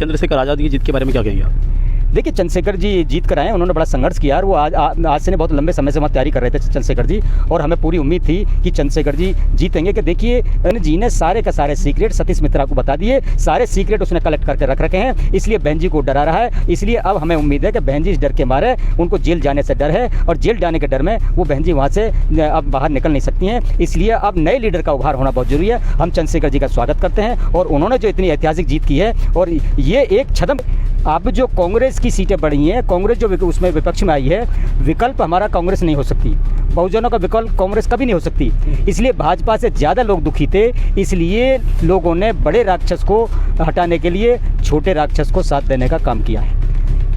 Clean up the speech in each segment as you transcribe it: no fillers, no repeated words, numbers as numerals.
चंद्रशेखर आज़ाद की जीत के बारे में क्या कहेंगे आप? देखिए, चंद्रशेखर जी जीत कर आए, उन्होंने बड़ा संघर्ष किया और वो आज से नहीं, बहुत लंबे समय से वहाँ तैयारी कर रहे थे चंद्रशेखर जी, और हमें पूरी उम्मीद थी कि चंद्रशेखर जी जीतेंगे। कि देखिए, जी ने सारे का सारे सीक्रेट सतीश मित्रा को बता दिए, सारे सीक्रेट उसने कलेक्ट करके रख रखे हैं, इसलिए बहन जी को डरा रहा है। इसलिए अब हमें उम्मीद है कि बहन जी इस डर के मारे, उनको जेल जाने से डर है, और जेल जाने के डर में वो बहन जी वहाँ से अब बाहर निकल नहीं सकती हैं। इसलिए अब नए लीडर का उभार होना बहुत जरूरी है। हम चंद्रशेखर जी का स्वागत करते हैं, और उन्होंने जो इतनी ऐतिहासिक जीत की है, और ये एक छदम, अब जो कांग्रेस की सीटें बढ़ी हैं, कांग्रेस जो उसमें विपक्ष में आई है, विकल्प हमारा कांग्रेस नहीं हो सकती, बहुजनों का विकल्प कांग्रेस कभी नहीं हो सकती। इसलिए भाजपा से ज़्यादा लोग दुखी थे, इसलिए लोगों ने बड़े राक्षस को हटाने के लिए छोटे राक्षस को साथ देने का काम किया है।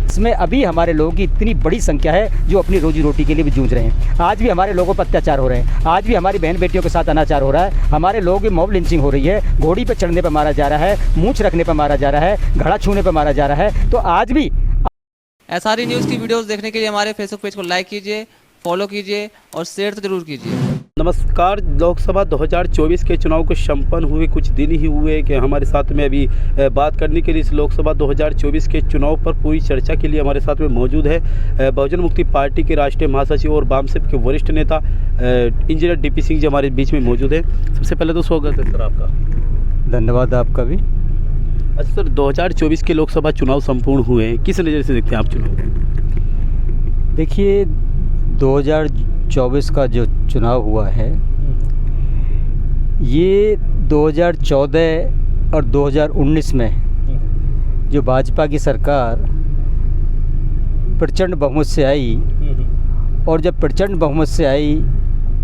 इसमें अभी हमारे लोगों की इतनी बड़ी संख्या है जो अपनी रोजी रोटी के लिए भी जूझ रहे हैं। आज भी हमारे लोगों पर अत्याचार हो रहे हैं, आज भी हमारी बहन बेटियों के साथ अनाचार हो रहा है, हमारे लोगों की मॉब लिंचिंग हो रही है, घोड़ी पर चढ़ने पर मारा जा रहा है, मूंछ रखने पर मारा जा रहा है, घड़ा छूने पर मारा जा रहा है। तो आज भी SRE न्यूज़ की वीडियोस देखने के लिए हमारे फेसबुक पेज को लाइक कीजिए, फॉलो कीजिए और शेयर तो जरूर कीजिए। नमस्कार। लोकसभा 2024 के चुनाव को संपन्न हुए कुछ दिन ही हुए कि हमारे साथ में अभी बात करने के लिए इस लोकसभा 2024 के चुनाव पर पूरी चर्चा के लिए हमारे साथ में मौजूद है बहुजन मुक्ति पार्टी के राष्ट्रीय महासचिव और वामसेप के वरिष्ठ नेता इंजीनियर DP सिंह जी हमारे बीच में मौजूद है। सबसे पहले तो स्वागत है सर आपका। धन्यवाद आपका भी। अच्छा सर, 2024 के लोकसभा चुनाव संपूर्ण हुए हैं, किस नज़र से देखते हैं आप चुनाव? देखिए, 2024 का जो चुनाव हुआ है, ये 2014 और 2019 में जो भाजपा की सरकार प्रचंड बहुमत से आई, और जब प्रचंड बहुमत से आई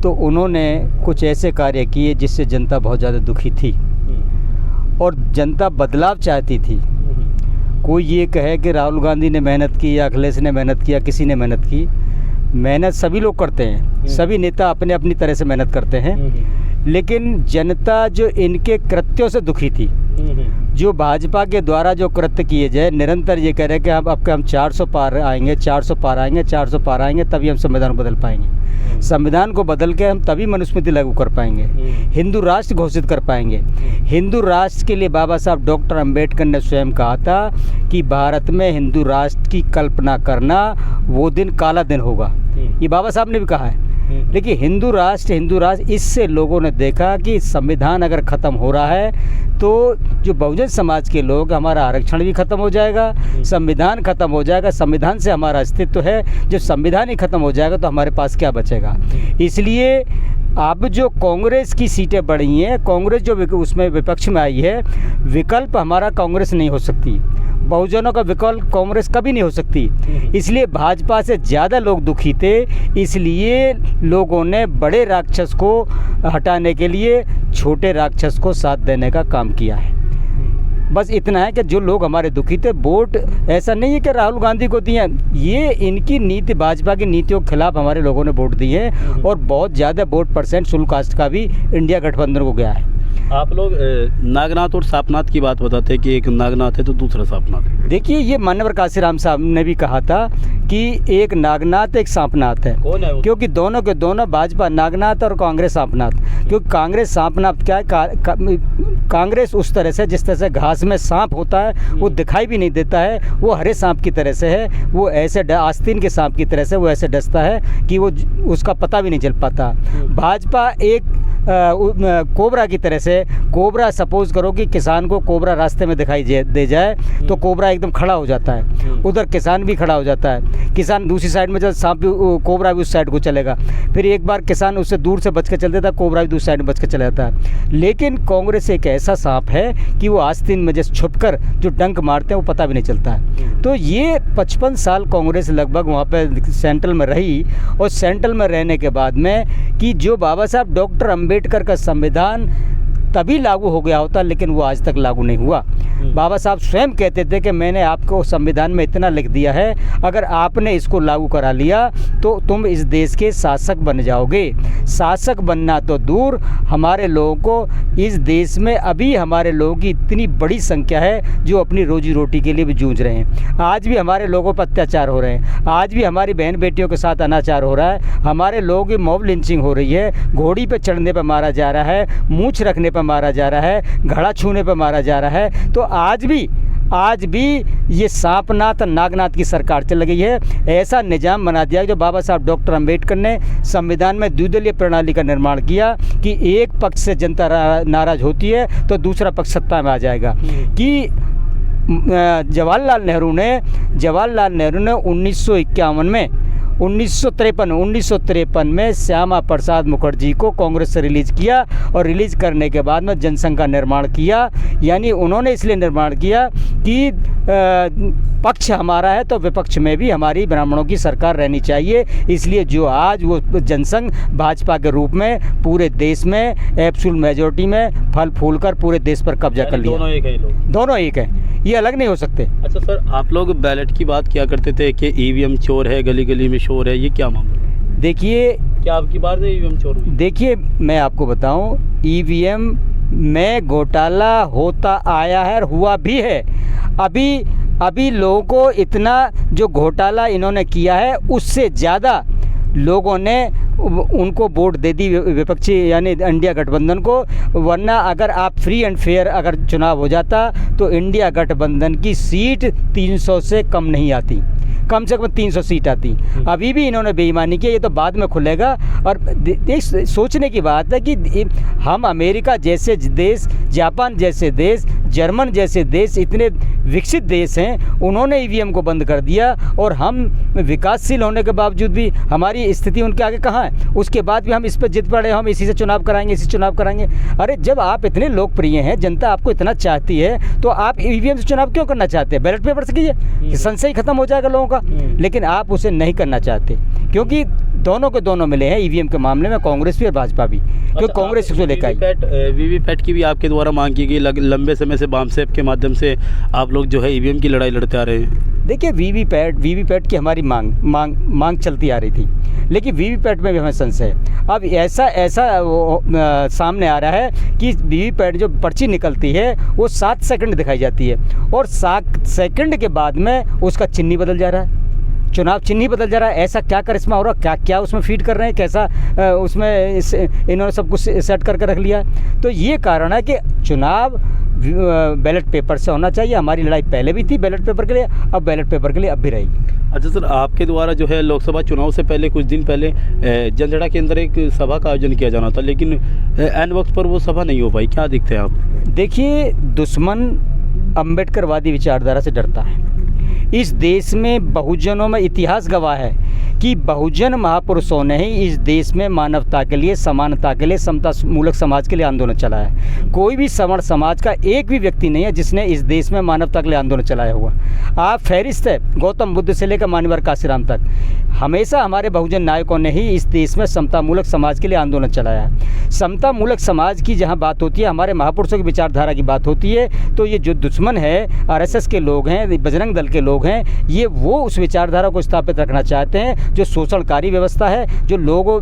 तो उन्होंने कुछ ऐसे कार्य किए जिससे जनता बहुत ज़्यादा दुखी थी, और जनता बदलाव चाहती थी। कोई ये कहे कि राहुल गांधी ने मेहनत की या अखिलेश ने मेहनत किया, किसी ने मेहनत की, मेहनत सभी लोग करते हैं, सभी नेता अपने अपनी तरह से मेहनत करते हैं, लेकिन जनता जो इनके कृत्यों से दुखी थी, जो भाजपा के द्वारा जो कृत्य किए जाए, निरंतर ये कह रहे हैं कि हम 400 पार आएंगे, 400 पार आएंगे, 400 पार आएंगे, तभी हम संविधान को बदल पाएंगे। संविधान को बदल के हम तभी मनुस्मृति लागू कर पाएंगे, हिंदू राष्ट्र घोषित कर पाएंगे। हिंदू राष्ट्र के लिए बाबा साहब डॉक्टर अंबेडकर ने स्वयं कहा था कि भारत में हिंदू राष्ट्र की कल्पना करना वो दिन काला दिन होगा, ये बाबा साहब ने भी कहा है। लेकिन हिंदू राष्ट्र इससे लोगों ने देखा कि संविधान अगर ख़त्म हो रहा है तो जो बहुजन समाज के लोग, हमारा आरक्षण भी ख़त्म हो जाएगा, संविधान ख़त्म हो जाएगा, संविधान से हमारा अस्तित्व है। जब संविधान ही ख़त्म हो जाएगा तो हमारे पास क्या बचेगा? इसलिए अब जो कांग्रेस की सीटें बढ़ी हैं, कांग्रेस जो उसमें विपक्ष में आई है, विकल्प हमारा कांग्रेस नहीं हो सकती, बहुजनों का विकल्प कांग्रेस कभी नहीं हो सकती। इसलिए भाजपा से ज़्यादा लोग दुखी थे, इसलिए लोगों ने बड़े राक्षस को हटाने के लिए छोटे राक्षस को साथ देने का काम किया है। बस इतना है कि जो लोग हमारे दुखी थे, वोट ऐसा नहीं है कि राहुल गांधी को दिए, ये इनकी नीति, भाजपा की नीतियों के खिलाफ हमारे लोगों ने वोट दिए हैं, और बहुत ज़्यादा वोट परसेंट शुल्क कास्ट का भी इंडिया गठबंधन को गया है। आप लोग नागनाथ और सापनाथ की बात बताते हैं कि एक नागनाथ है तो दूसरा सापनाथ है। देखिए, ये मान्यवर काशीराम साहब ने भी कहा था कि एक नागनाथ एक सांपनाथ है। कौन है वो? क्योंकि दोनों के दोनों, भाजपा नागनाथ और कांग्रेस सांपनाथ। क्योंकि कांग्रेस सांपनाथ क्या है, कांग्रेस उस तरह से जिस तरह से घास में सांप होता है वो दिखाई भी नहीं देता है, वो हरे सांप की तरह से है, वो ऐसे आस्तीन के सांप की तरह से वो ऐसे डसता है कि वो उसका पता भी नहीं चल पाता। भाजपा एक कोबरा की तरह से, कोबरा सपोज करो कि किसान को कोबरा रास्ते में दिखाई दे जाए तो कोबरा एकदम खड़ा हो जाता है, उधर किसान भी खड़ा हो जाता है, किसान दूसरी साइड में जब सांप भी, कोबरा भी उस साइड को चलेगा, फिर एक बार किसान उससे दूर से बच के चल देता है, कोबरा भी दूसरी साइड में बच के चला जाता है। लेकिन कांग्रेस एक ऐसा सांप है कि वो आस्तीन में जैसे छुपकर जो डंक मारते हैं वो पता भी नहीं चलता है। तो ये 55 साल कांग्रेस लगभग वहाँ पे सेंट्रल में रही, और सेंट्रल में रहने के बाद में कि जो बाबा साहब डॉक्टर अंबेडकर का संविधान तभी लागू हो गया होता, लेकिन वो आज तक लागू नहीं हुआ। बाबा साहब स्वयं कहते थे कि मैंने आपको संविधान में इतना लिख दिया है, अगर आपने इसको लागू करा लिया तो तुम इस देश के शासक बन जाओगे। शासक बनना तो दूर, हमारे लोगों को इस देश में अभी हमारे लोगों की इतनी बड़ी संख्या है जो अपनी रोजी रोटी के लिए भी जूझ रहे हैं। आज भी हमारे लोगों पर अत्याचार हो रहे हैं, आज भी हमारी बहन बेटियों के साथ अनाचार हो रहा है, हमारे लोगों की मॉब लिंचिंग हो रही है, घोड़ी पर चढ़ने पर मारा जा रहा है, मूंछ रखने पर मारा जा रहा है, घड़ा छूने पर मारा जा रहा है। तो आज भी आज भी ये सांपनाथ नागनाथ की सरकार चल गई है। ऐसा निज़ाम बना दिया जो बाबा साहब डॉक्टर अंबेडकर ने संविधान में द्विदलीय प्रणाली का निर्माण किया कि एक पक्ष से जनता नाराज़ होती है तो दूसरा पक्ष सत्ता में आ जाएगा। कि जवाहरलाल नेहरू ने 1953 में श्यामा प्रसाद मुखर्जी को कांग्रेस से रिलीज़ किया और रिलीज़ करने के बाद में जनसंघ का निर्माण किया। यानी उन्होंने इसलिए निर्माण किया कि पक्ष हमारा है तो विपक्ष में भी हमारी ब्राह्मणों की सरकार रहनी चाहिए। इसलिए जो आज वो जनसंघ भाजपा के रूप में पूरे देश में एब्सोल्यूट मेजॉरिटी में फल फूल कर पूरे देश पर कब्जा कर लिया। दोनों एक है, लोग दोनों एक हैं, ये अलग नहीं हो सकते। अच्छा सर, आप लोग बैलेट की बात किया करते थे कि ईवीएम चोर है, गली गली में शोर है, ये क्या मामला? देखिए, क्या आपकी बार से ईवीएम चोर हुई? देखिए मैं आपको बताऊं, ईवीएम में घोटाला होता आया है और हुआ भी है। अभी लोगों को इतना जो घोटाला इन्होंने किया है उससे ज़्यादा लोगों ने उनको वोट दे दी विपक्षी यानी इंडिया गठबंधन को। वरना अगर आप फ्री एंड फेयर अगर चुनाव हो जाता तो इंडिया गठबंधन की सीट 300 से कम नहीं आती, कम से कम 300 सीट आती। अभी भी इन्होंने बेईमानी की, ये तो बाद में खुलेगा। और सोचने की बात है कि हम अमेरिका जैसे देश, जापान जैसे देश, जर्मन जैसे देश, इतने विकसित देश हैं, उन्होंने ईवीएम को बंद कर दिया और हम विकासशील होने के बावजूद भी हमारी स्थिति उनके आगे कहाँ है। उसके बाद भी हम इस पर जिद पड़े, हम इसी से चुनाव कराएंगे, इसी चुनाव कराएंगे। अरे जब आप इतने लोकप्रिय हैं, जनता आपको इतना चाहती है, तो आप ईवीएम से चुनाव क्यों करना चाहते हैं? बैलेट पेपर से कीजिए, संशय खत्म हो जाएगा लोगों का। लेकिन आप उसे नहीं करना चाहते क्योंकि दोनों के दोनों मिले हैं ईवीएम के मामले में, कांग्रेस भी और भाजपा भी, क्योंकि कांग्रेस इसको लेकर आई। वीवीपैट की भी आपके द्वारा मांग की गई, लंबे समय से बामसेप के माध्यम से आप लोग जो है ईवीएम की लड़ाई लड़ते आ रहे हैं। देखिए, वीवीपैट की हमारी मांग चलती आ रही थी, लेकिन वीवीपैट में भी हमें संशय है। अब ऐसा सामने आ रहा है कि वीवीपैट जो पर्ची निकलती है वो 7 सेकंड दिखाई जाती है और 7 सेकंड के बाद में उसका चिन्ह बदल जा रहा है, चुनाव चिन्ह बदल जा रहा है। ऐसा क्या करिश्मा हो रहा, क्या उसमें फीड कर रहे हैं, कैसा उसमें इन्होंने सब कुछ सेट करके रख लिया। तो ये कारण है कि चुनाव बैलेट पेपर से होना चाहिए। हमारी लड़ाई पहले भी थी बैलेट पेपर के लिए, अब बैलेट पेपर के लिए अब भी रहेगी। अच्छा सर, आपके द्वारा जो है लोकसभा चुनाव से पहले कुछ दिन पहले जंजड़ा के अंदर एक सभा का आयोजन किया जाना था, लेकिन ऐन वक्त पर वो सभा नहीं हो पाई, क्या दिखते हैं आप? देखिए, दुश्मन अम्बेडकरवादी विचारधारा से डरता है। इस देश में बहुजनों में इतिहास गवाह है कि बहुजन महापुरुषों ने ही इस देश में मानवता के लिए, समानता के लिए, समता मूलक समाज के लिए आंदोलन चलाया है। कोई भी सवर्ण समाज का एक भी व्यक्ति नहीं है जिसने इस देश में मानवता के लिए आंदोलन चलाया हुआ। आप फहरिस्त है, गौतम बुद्ध से लेकर मान्यवर काशीराम तक, हमेशा हमारे बहुजन नायकों ने ही इस देश में समता मूलक समाज के लिए आंदोलन चलाया है। समता मूलक समाज की जहाँ बात होती है, हमारे महापुरुषों की विचारधारा की बात होती है, तो ये जो दुश्मन है, आरएसएस के लोग हैं, बजरंग दल के लोग हैं, ये वो उस विचारधारा को स्थापित रखना चाहते हैं जो शोषणकारी व्यवस्था है, जो लोगों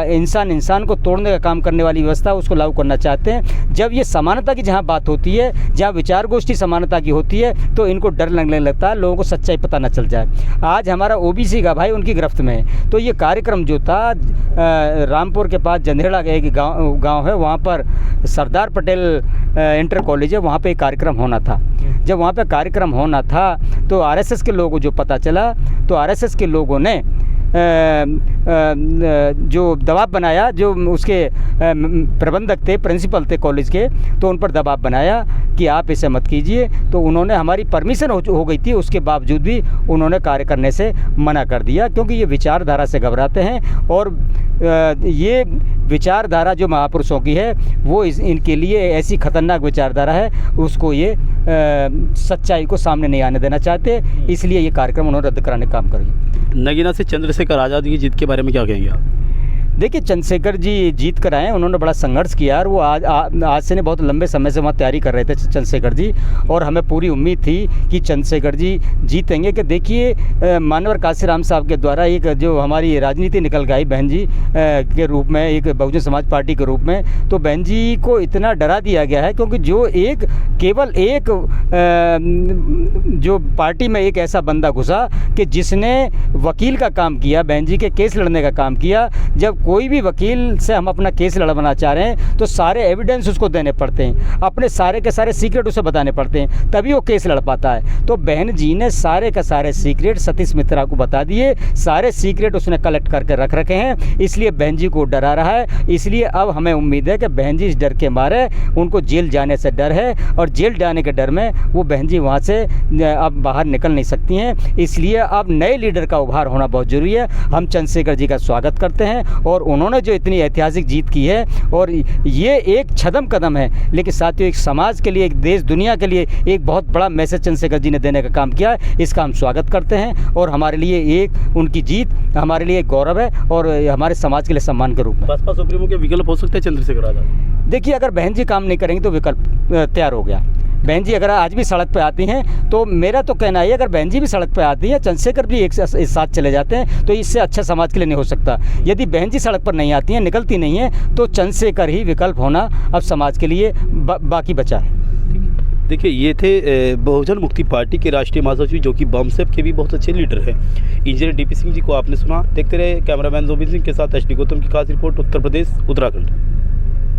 इंसान को तोड़ने का काम करने वाली व्यवस्था, उसको लागू करना चाहते हैं। जब ये समानता की जहाँ बात होती है, जहाँ विचार गोष्ठी समानता की होती है, तो इनको डर लगने लगता है, लोगों को सच्चाई पता न चल जाए। आज हमारा ओबीसी का भाई उनकी गिरफ्त में है, तो ये कार्यक्रम जो था रामपुर के पास जंधेड़ा का एक गाँव है, वहाँ पर सरदार पटेल इंटर कॉलेज है, वहाँ पर एक कार्यक्रम होना था। जब वहाँ पे कार्यक्रम होना था तो आरएसएस के लोगों को जो पता चला, तो आरएसएस के लोगों ने जो दबाव बनाया, जो उसके प्रबंधक थे, प्रिंसिपल थे कॉलेज के, तो उन पर दबाव बनाया कि आप इसे मत कीजिए। तो उन्होंने, हमारी परमिशन हो गई थी, उसके बावजूद भी उन्होंने कार्य करने से मना कर दिया, क्योंकि ये विचारधारा से घबराते हैं और ये विचारधारा जो महापुरुषों की है वो इनके लिए ऐसी खतरनाक विचारधारा है, उसको ये सच्चाई को सामने नहीं आने देना चाहते, इसलिए ये कार्यक्रम उन्होंने रद्द कराने का काम करेंगे। नगीना से चंद्रशेखर आज़ाद की जीत के बारे में क्या कहेंगे आप? देखिए, चंद्रशेखर जी जीत कर आए, उन्होंने बड़ा संघर्ष किया और वो आज से नहीं, बहुत लंबे समय से वहाँ तैयारी कर रहे थे चंद्रशेखर जी, और हमें पूरी उम्मीद थी कि चंद्रशेखर जी जीतेंगे। कि देखिए, मान्यवर काशीराम साहब के द्वारा एक जो हमारी राजनीति निकल गई बहन जी के रूप में, एक बहुजन समाज पार्टी के रूप में, तो बहन जी को इतना डरा दिया गया है, क्योंकि जो केवल एक जो पार्टी में एक ऐसा बंदा घुसा कि जिसने वकील का काम किया, बहन जी के केस लड़ने का काम किया, जब कोई भी वकील से हम अपना केस लड़वाना चाह रहे हैं तो सारे एविडेंस उसको देने पड़ते हैं, अपने सारे के सारे सीक्रेट उसे बताने पड़ते हैं, तभी वो केस लड़ पाता है। तो बहन जी ने सारे के सारे सीक्रेट सतीश मित्रा को बता दिए, सारे सीक्रेट उसने कलेक्ट करके रख रखे हैं, इसलिए बहन जी को डरा रहा है। इसलिए अब हमें उम्मीद है कि बहन जी इस डर के मारे, उनको जेल जाने से डर है और जेल जाने के डर में वो बहन जी वहाँ से अब बाहर निकल नहीं सकती हैं। इसलिए अब नए लीडर का उभार होना बहुत ज़रूरी है। हम चंद्रशेखर जी का स्वागत करते हैं और उन्होंने जो इतनी ऐतिहासिक जीत की है, और ये एक छदम कदम है, लेकिन साथियों एक समाज के लिए, एक देश दुनिया के लिए एक बहुत बड़ा मैसेज चंद्रशेखर जी ने देने का काम किया है। इसका हम स्वागत करते हैं और हमारे लिए एक उनकी जीत हमारे लिए एक गौरव है और हमारे समाज के लिए सम्मान के रूप में। बसपा सुप्रीमो के विकल्प हो सकते हैं चंद्रशेखर आज़ाद? देखिए, अगर बहन जी काम नहीं करेंगी तो विकल्प तैयार हो गया। बहन जी अगर आज भी सड़क पे आती हैं तो मेरा तो कहना है अगर बहन जी भी सड़क पे आती हैं, चंद्रशेखर भी एक साथ चले जाते हैं, तो इससे अच्छा समाज के लिए नहीं हो सकता। यदि बहन जी सड़क पर नहीं आती हैं, निकलती नहीं हैं, तो चंद्रशेखर ही विकल्प होना अब समाज के लिए बाकी बचा है। देखिए, ये थे बहुजन मुक्ति पार्टी के राष्ट्रीय महासचिव, जो कि बमसेप के भी बहुत अच्छे लीडर हैं, इंजीनियर डीपी सिंह जी को आपने सुना। देखते रहे कैमरामैन जोबिन सिंह के साथ HD गौतम की खास रिपोर्ट, उत्तर प्रदेश उत्तराखंड।